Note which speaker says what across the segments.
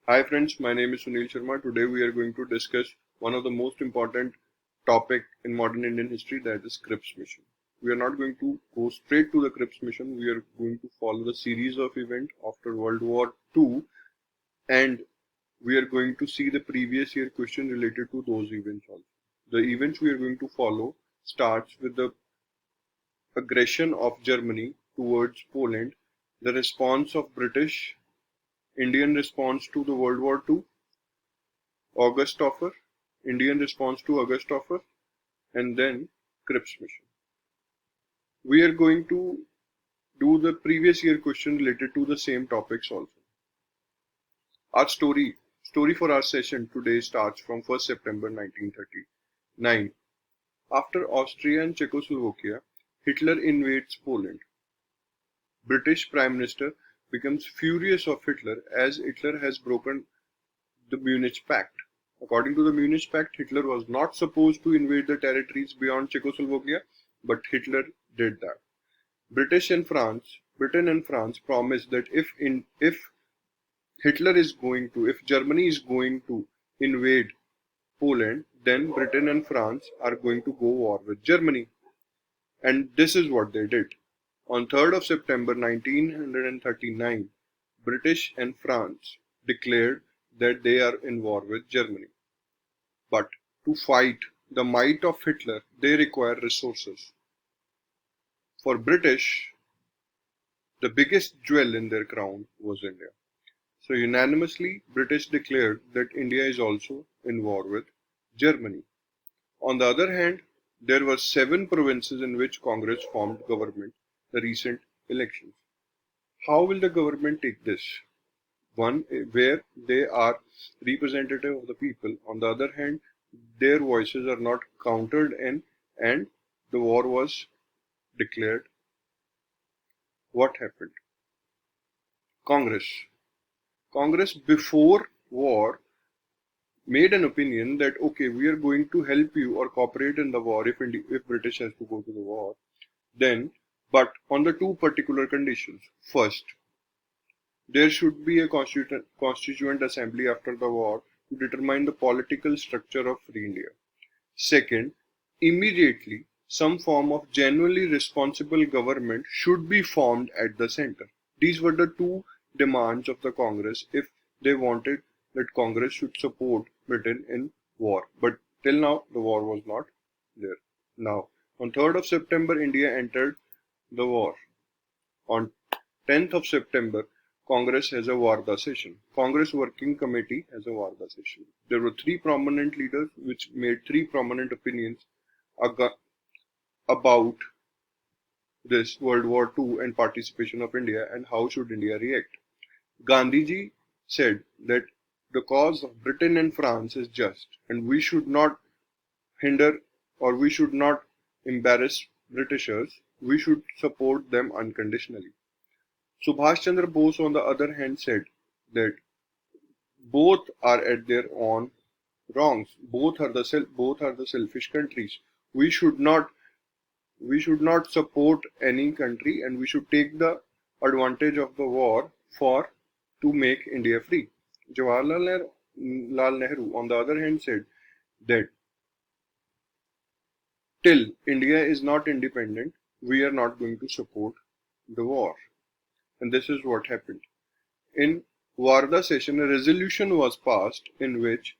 Speaker 1: Hi friends, my name is Sunil Sharma. Today we are going to discuss one of the most important topic in modern Indian history, that is Cripps mission. We are not going to go straight to the Cripps mission. We are going to follow the series of events after World War II, and we are going to see the previous year question related to those events also. The events we are going to follow starts with the aggression of Germany towards Poland, the response of British Indian response to the World War II, August offer, Indian response to August offer, and then Cripps mission. We are going to do the previous year question related to the same topics also. Our story for our session today starts from 1st September 1939. After Austria and Czechoslovakia, Hitler invades Poland. British Prime Minister becomes furious of Hitler as Hitler has broken the Munich Pact. According to the Munich Pact, Hitler was not supposed to invade the territories beyond Czechoslovakia, but Hitler did that. Britain and France promised that if Germany is going to invade Poland, then Britain and France are going to go war with Germany. And this is what they did. On 3rd of September 1939, British and France declared that they are in war with Germany. But to fight the might of Hitler, they require resources. For British, the biggest jewel in their crown was India. So unanimously, British declared that India is also in war with Germany. On the other hand, there were 7 provinces in which Congress formed government the recent elections. How will the government take this? One, where they are representative of the people. On the other hand, their voices are not counted in, and the war was declared. What happened? Congress before war made an opinion that okay, we are going to help you or cooperate in the war if British has to go to the war. Then, but on the 2 particular conditions. First, there should be a constituent assembly after the war to determine the political structure of free India. Second, immediately some form of genuinely responsible government should be formed at the center. These were the 2 demands of the Congress if they wanted that Congress should support Britain in war. But till now, the war was not there. Now, on 3rd of September, India entered the war. On 10th of September, Congress has a Warda session. Congress Working Committee has a Warda session. There were 3 prominent leaders which made 3 prominent opinions about this World War II and participation of India and how should India react. Gandhiji said that the cause of Britain and France is just and we should not hinder or we should not embarrass Britishers. We should support them unconditionally. Subhash Chandra Bose, on the other hand, said that both are at their own wrongs. Both are the selfish countries. We should not support any country, and we should take the advantage of the war to make India free. Jawaharlal Nehru, on the other hand, said that till India is not independent, we are not going to support the war. And this is what happened. In Warda session, a resolution was passed in which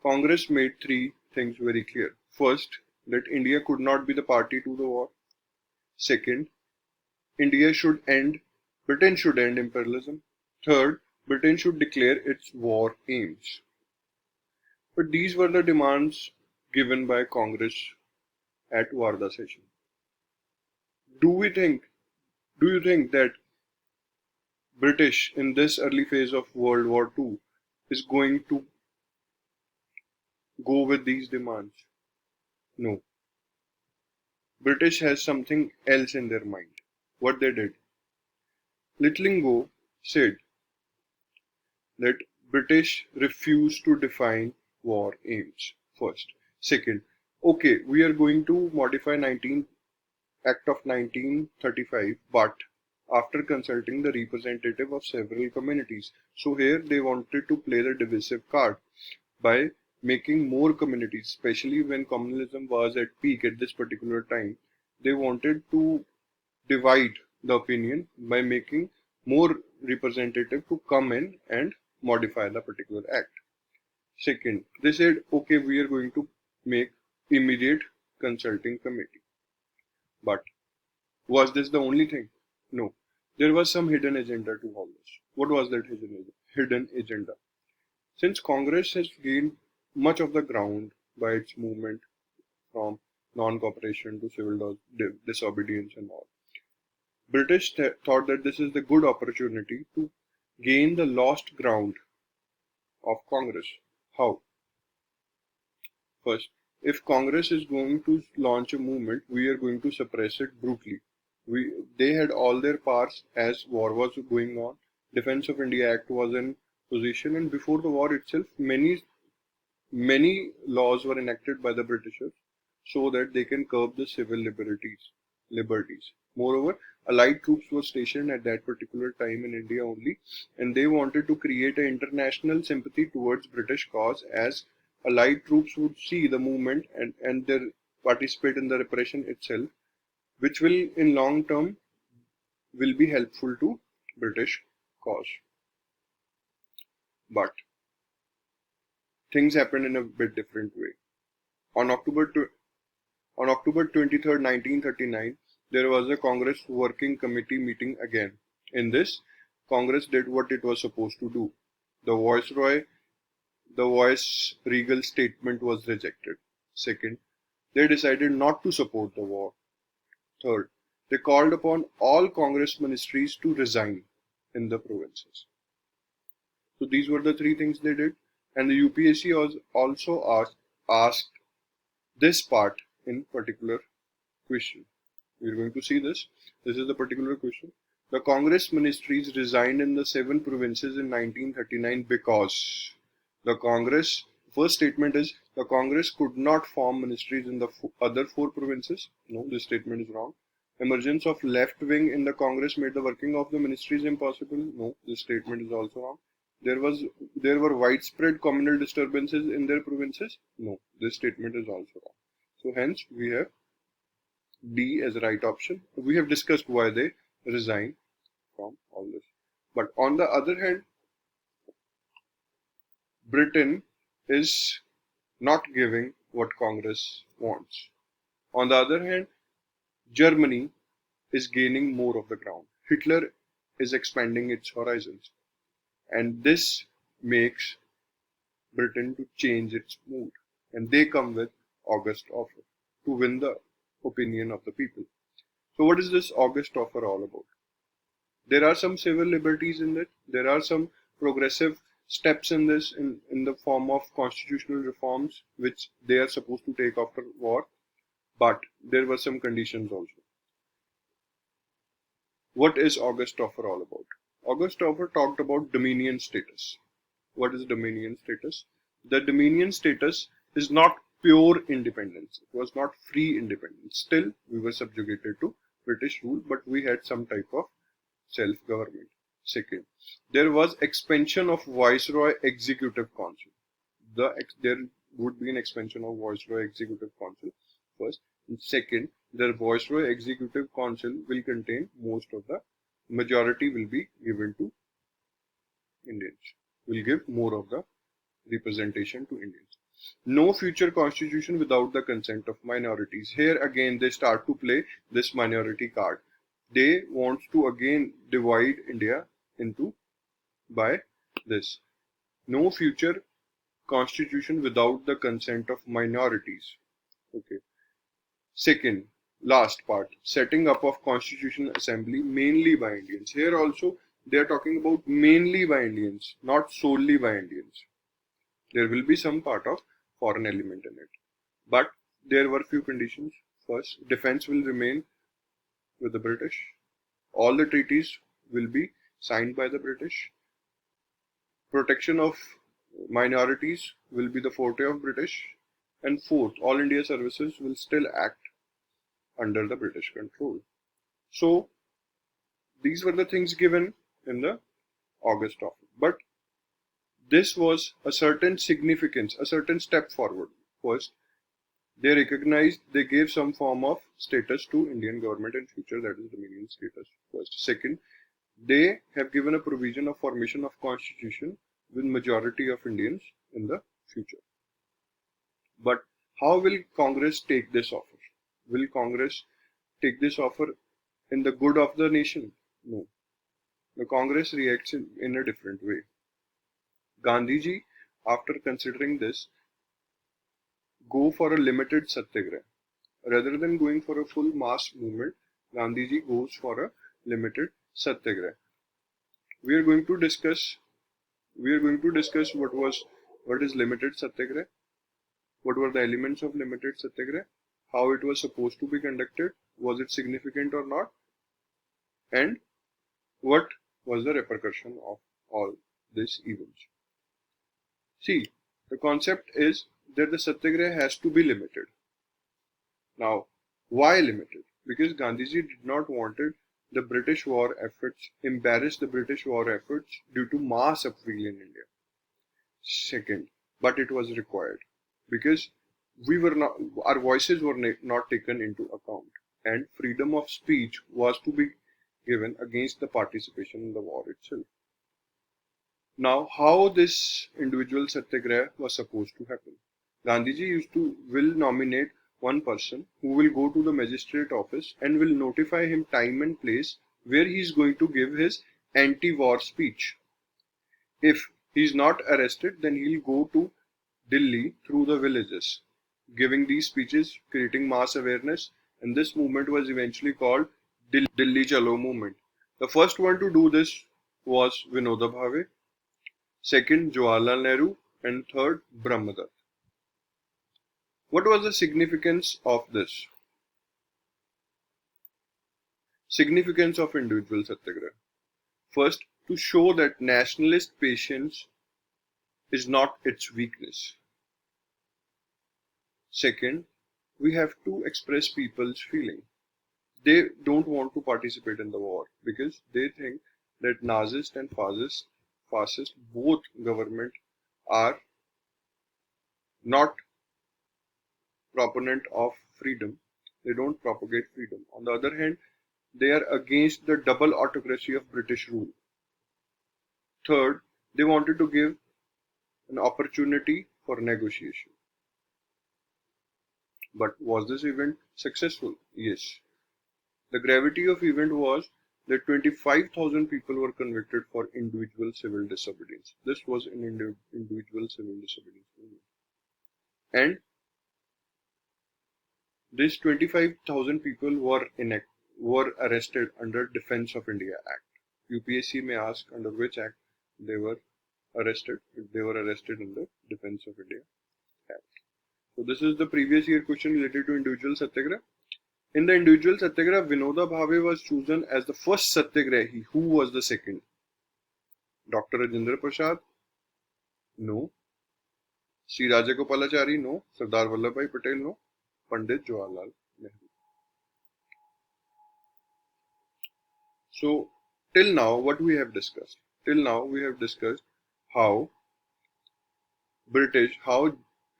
Speaker 1: Congress made 3 things very clear. First, that India could not be the party to the war. Second, Britain should end imperialism. Third, Britain should declare its war aims. But these were the demands given by Congress at Warda session. Do you think that British in this early phase of World War II is going to go with these demands? No. British has something else in their mind. What they did? Littlingo said that British refused to define war aims first. Second, okay, we are going to modify Act of 1935, but after consulting the representative of several communities. So here they wanted to play the divisive card by making more communities, especially when communalism was at peak at this particular time. They wanted to divide the opinion by making more representative to come in and modify the particular act. Second, they said, okay, we are going to make immediate consulting committee. But was this the only thing? No. There was some hidden agenda to all this. What was that hidden agenda? Since Congress has gained much of the ground by its movement from non-cooperation to civil disobedience and all, British thought that this is the good opportunity to gain the lost ground of Congress. How? First, if Congress is going to launch a movement, we are going to suppress it brutally. They had all their powers as war was going on. Defense of India Act was in position, and before the war itself, many laws were enacted by the Britishers so that they can curb the civil liberties. Moreover, allied troops were stationed at that particular time in India only, and they wanted to create an international sympathy towards British cause, as allied troops would see the movement and their participate in the repression itself, which will in long term will be helpful to British cause. But things happened in a bit different way. On October 23rd, 1939, there was a Congress Working Committee meeting again. In this, Congress did what it was supposed to do. The Vice-Regal statement was rejected. Second, they decided not to support the war. Third, they called upon all Congress ministries to resign in the provinces. So these were the three things they did, and the UPSC was also asked this part in particular question. We are going to see this. This is the particular question. The Congress ministries resigned in the 7 provinces in 1939 because the Congress, first statement is the Congress could not form ministries in the other 4 provinces. No, this statement is wrong. Emergence of left wing in the Congress made the working of the ministries impossible. No, this statement is also wrong. There were widespread communal disturbances in their provinces. No, this statement is also wrong. So hence we have D as the right option. We have discussed why they resign from all this. But on the other hand, Britain is not giving what Congress wants. On the other hand, Germany is gaining more of the ground. Hitler is expanding its horizons. And this makes Britain to change its mood. And they come with August offer to win the opinion of the people. So what is this August offer all about? There are some civil liberties in it. There are some progressive steps in this in the form of constitutional reforms which they are supposed to take after war. But there were some conditions also. What is August offer all about? August offer talked about dominion status. What is dominion status? The dominion status is not pure independence. It was not free independence. Still, we were subjugated to British rule, but we had some type of self-government. Second, there was expansion of Viceroy Executive Council. There would be an expansion of Viceroy Executive Council first. And second, the Viceroy Executive Council will contain most of the majority will be given to Indians. Will give more of the representation to Indians. No future constitution without the consent of minorities. Here again they start to play this minority card. They want to again divide India into by this. No future constitution without the consent of minorities. Okay. Second, last part, setting up of constitutional assembly mainly by Indians. Here also they are talking about mainly by Indians, not solely by Indians. There will be some part of foreign element in it. But there were few conditions. First, defense will remain with the British. All the treaties will be signed by the British. Protection of minorities will be the forte of British. And fourth, all India services will still act under the British control. So These were the things given in the August offer. But this was a certain significance, a certain step forward. First, they recognized, they gave some form of status to Indian government in future, that is Dominion status first. Second, they have given a provision of formation of constitution with majority of Indians in the future. But how will Congress take this offer? Will Congress take this offer in the good of the nation? No. The Congress reacts in a different way. Gandhiji, after considering this, go for a limited satyagraha. Rather than going for a full mass movement, Gandhiji goes for a limited satyagraha. We are going to discuss what is limited satyagraha, what were the elements of limited satyagraha, how it was supposed to be conducted, was it significant or not, and what was the repercussion of all these events. See, the concept is that the satyagraha has to be limited. Now, why limited? Because Gandhiji did not wanted the British war efforts, embarrass the British war efforts due to mass upheaval in India. Second, but it was required because our voices were not taken into account, and freedom of speech was to be given against the participation in the war itself. Now, how this individual satyagraha was supposed to happen? Gandhiji will nominate one person who will go to the magistrate office and will notify him time and place where he is going to give his anti-war speech. If he is not arrested, then he will go to Delhi through the villages, giving these speeches, creating mass awareness, and this movement was eventually called Delhi Chalo movement. The first one to do this was Vinoba Bhave, second Jawaharlal Nehru, and third Brahmadatta. What was the significance of this? Significance of individual satyagraha. First, to show that nationalist patience is not its weakness. Second, we have to express people's feeling. They don't want to participate in the war because they think that Nazist and fascist both government are not proponent of freedom. They don't propagate freedom. On the other hand, they are against the double autocracy of British rule. Third, they wanted to give an opportunity for negotiation. But was this event successful? Yes. The gravity of event was that 25,000 people were convicted for individual civil disobedience. This was an individual civil disobedience movement. And these 25,000 people were arrested under Defence of India Act. UPSC may ask under which act they were arrested. They were arrested in the Defence of India Act. So this is the previous year question related to individual satyagraha. In the individual satyagraha, Vinoba Bhave was chosen as the first satyagrahi. Who was the second? Dr. Rajendra Prasad? No. Sri Rajagopalachari? No. Sardar Vallabhbhai Patel? No. Pandit Jawaharlal Nehru. So, till now, what we have discussed? Till now, we have discussed how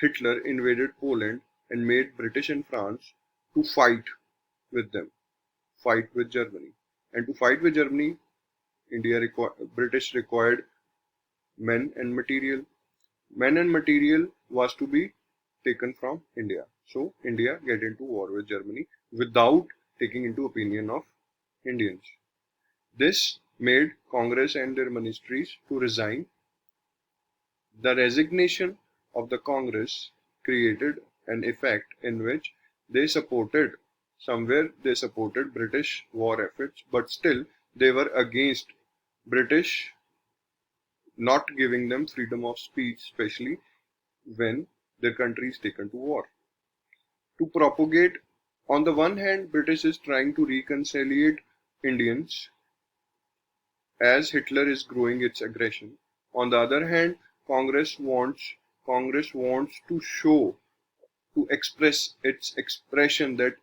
Speaker 1: Hitler invaded Poland and made British and France to fight with them, fight with Germany. And to fight with Germany, British required men and material. Men and material was to be taken from India. So India get into war with Germany without taking into opinion of Indians. This made Congress and their ministries to resign. The resignation of the Congress created an effect in which they supported British war efforts, but still they were against British not giving them freedom of speech, especially when their country is taken to war. To propagate, on the one hand, British is trying to reconcile Indians as Hitler is growing its aggression. On the other hand, Congress wants to express its expression that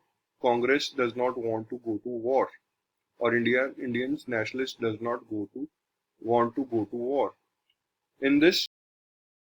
Speaker 1: Congress does not want to go to war. or Indians nationalists does not want to go to war. In this